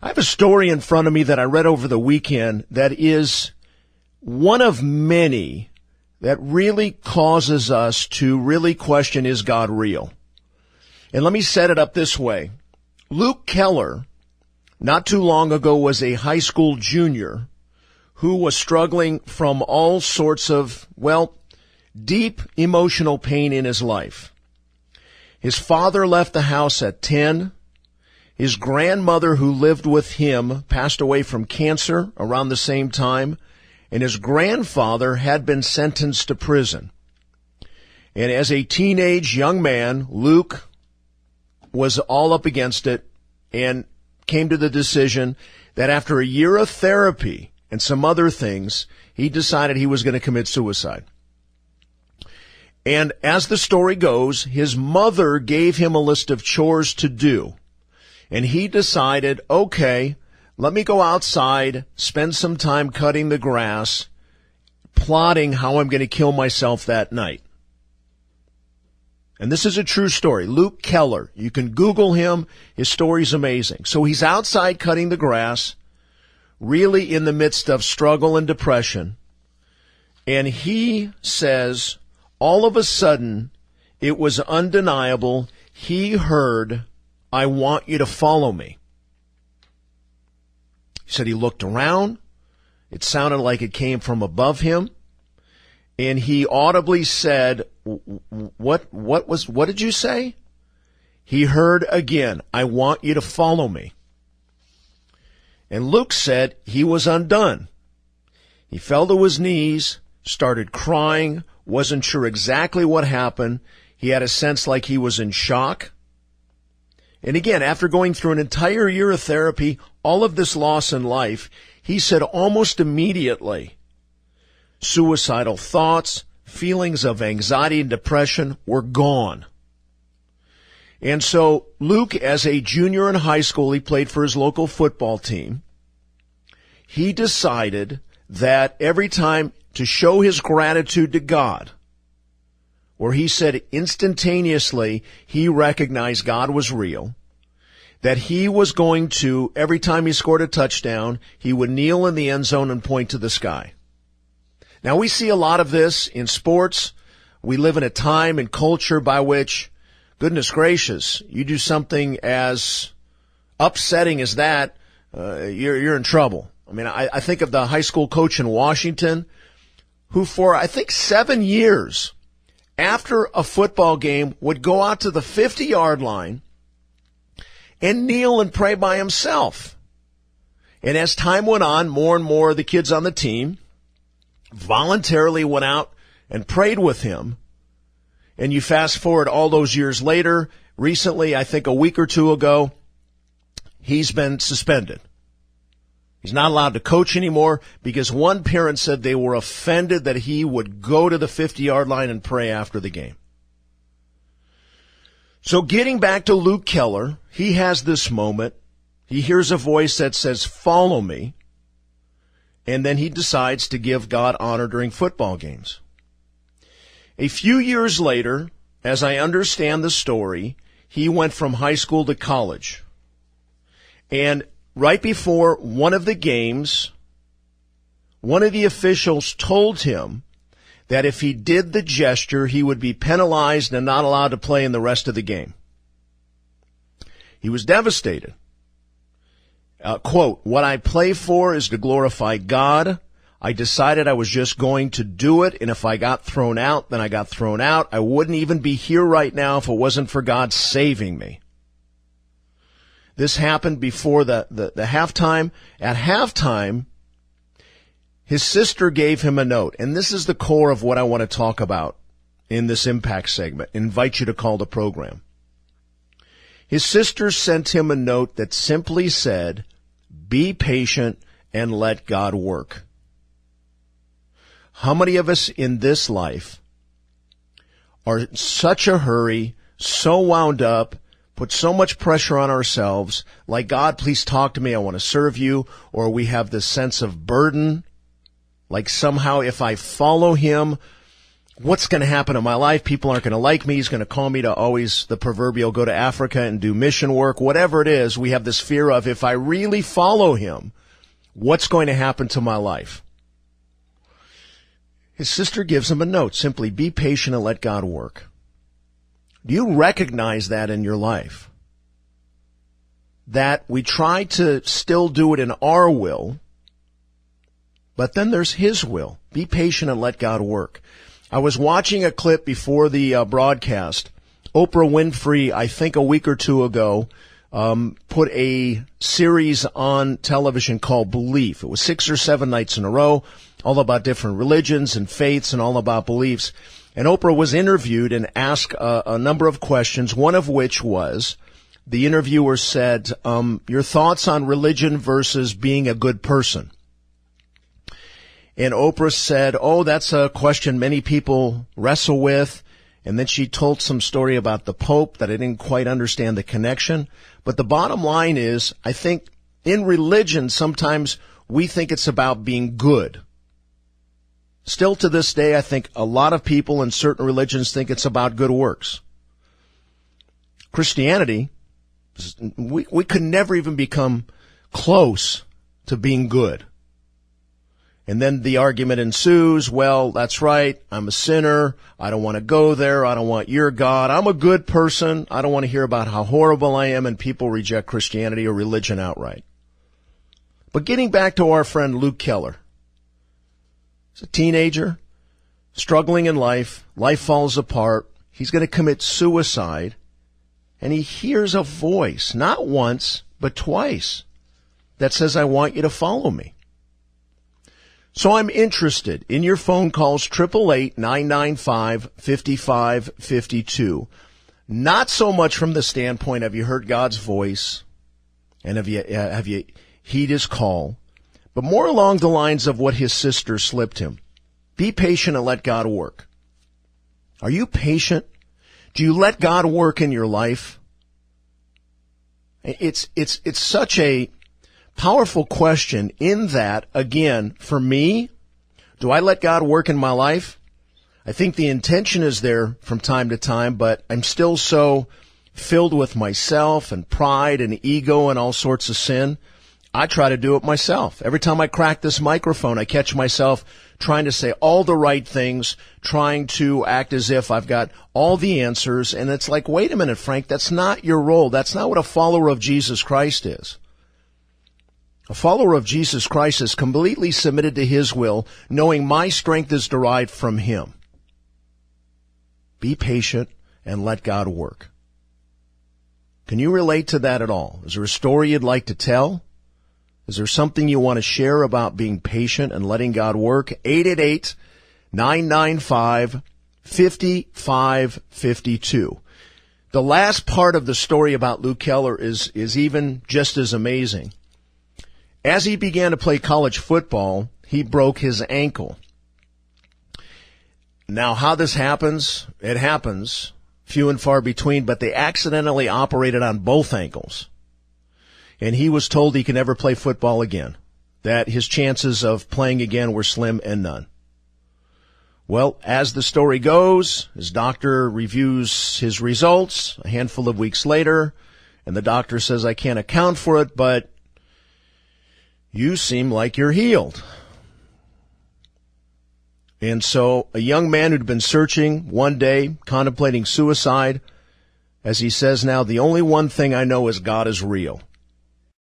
I have a story in front of me that I read over the weekend that is one of many that really causes us to really question, is God real? And let me set it up this way. Luke Keller, not too long ago, was a high school junior who was struggling from all sorts of, deep emotional pain in his life. His father left the house at 10. His grandmother, who lived with him, passed away from cancer around the same time, and his grandfather had been sentenced to prison. And as a teenage young man, Luke was all up against it and came to the decision that after a year of therapy and some other things, he decided he was going to commit suicide. And as the story goes, his mother gave him a list of chores to do. And he decided, okay, let me go outside, spend some time cutting the grass, plotting how I'm going to kill myself that night. And this is a true story. Luke Keller, you can Google him. His story's amazing. So he's outside cutting the grass, really in the midst of struggle and depression. And he says, all of a sudden, it was undeniable. He heard, "I want you to follow me." He said he looked around. It sounded like it came from above him. And he audibly said, what did you say? He heard again, "I want you to follow me." And Luke said he was undone. He fell to his knees, started crying, wasn't sure exactly what happened. He had a sense like he was in shock. And again, after going through an entire year of therapy, all of this loss in life, he said almost immediately, suicidal thoughts, feelings of anxiety and depression were gone. And so Luke, as a junior in high school, he played for his local football team. He decided that every time to show his gratitude to God, where he said instantaneously he recognized God was real, that he was going to, every time he scored a touchdown, he would kneel in the end zone and point to the sky. Now, we see a lot of this in sports. We live in a time and culture by which, goodness gracious, you do something as upsetting as that, you're in trouble. I mean, I think of the high school coach in Washington who for, I think, 7 years after a football game would go out to the 50-yard line and kneel and pray by himself. And as time went on, more and more of the kids on the team voluntarily went out and prayed with him. And you fast forward all those years later, recently, I think a week or two ago, he's been suspended. He's not allowed to coach anymore because one parent said they were offended that he would go to the 50-yard line and pray after the game. So getting back to Luke Keller, he has this moment. He hears a voice that says, "Follow me." And then he decides to give God honor during football games. A few years later, as I understand the story, he went from high school to college. And right before one of the games, one of the officials told him that if he did the gesture, he would be penalized and not allowed to play in the rest of the game. He was devastated. Quote, "What I play for is to glorify God. I decided I was just going to do it, and if I got thrown out, then I got thrown out. I wouldn't even be here right now if it wasn't for God saving me." This happened before the halftime. At halftime, his sister gave him a note, and this is the core of what I want to talk about in this impact segment. I invite you to call the program. His sister sent him a note that simply said, "Be patient and let God work." How many of us in this life are in such a hurry, so wound up, put so much pressure on ourselves, like, "God, please talk to me, I want to serve you," or we have this sense of burden, like somehow if I follow him what's going to happen in my life? People aren't going to like me. He's going to call me to always, the proverbial, go to Africa and do mission work. Whatever it is, we have this fear of, if I really follow him, what's going to happen to my life? His sister gives him a note. Simply, be patient and let God work. Do you recognize that in your life? That we try to still do it in our will, but then there's his will. Be patient and let God work. I was watching a clip before the broadcast. Oprah Winfrey, I think a week or two ago, put a series on television called Belief. It was 6 or 7 nights in a row, all about different religions and faiths and all about beliefs. And Oprah was interviewed and asked a number of questions, one of which was, the interviewer said, your thoughts on religion versus being a good person. And Oprah said, oh, that's a question many people wrestle with. And then she told some story about the Pope that I didn't quite understand the connection. But the bottom line is, I think in religion, sometimes we think it's about being good. Still to this day, I think a lot of people in certain religions think it's about good works. Christianity, we could never even become close to being good. And then the argument ensues, well, that's right, I'm a sinner, I don't want to go there, I don't want your God, I'm a good person, I don't want to hear about how horrible I am, and people reject Christianity or religion outright. But getting back to our friend Luke Keller, he's a teenager, struggling in life, life falls apart, he's going to commit suicide, and he hears a voice, not once, but twice, that says, I want you to follow me. So I'm interested in your phone calls, 888-995-5552. Not so much from the standpoint, have you heard God's voice, and have you heed his call, but more along the lines of what his sister slipped him. Be patient and let God work. Are you patient? Do you let God work in your life? It's such a powerful question in that, again, for me, do I let God work in my life? I think the intention is there from time to time, but I'm still so filled with myself and pride and ego and all sorts of sin. I try to do it myself. Every time I crack this microphone, I catch myself trying to say all the right things, trying to act as if I've got all the answers. And it's like, wait a minute, Frank, that's not your role. That's not what a follower of Jesus Christ is. A follower of Jesus Christ is completely submitted to his will, knowing my strength is derived from him. Be patient and let God work. Can you relate to that at all? Is there a story you'd like to tell? Is there something you want to share about being patient and letting God work? 888-995-5552. The last part of the story about Luke Keller is even just as amazing. As he began to play college football, he broke his ankle. Now, how this happens, it happens, few and far between, but they accidentally operated on both ankles. And he was told he could never play football again, that his chances of playing again were slim and none. Well, as the story goes, his doctor reviews his results a handful of weeks later, and the doctor says, I can't account for it, but you seem like you're healed. And so a young man who'd been searching one day, contemplating suicide, as he says now, the only one thing I know is God is real.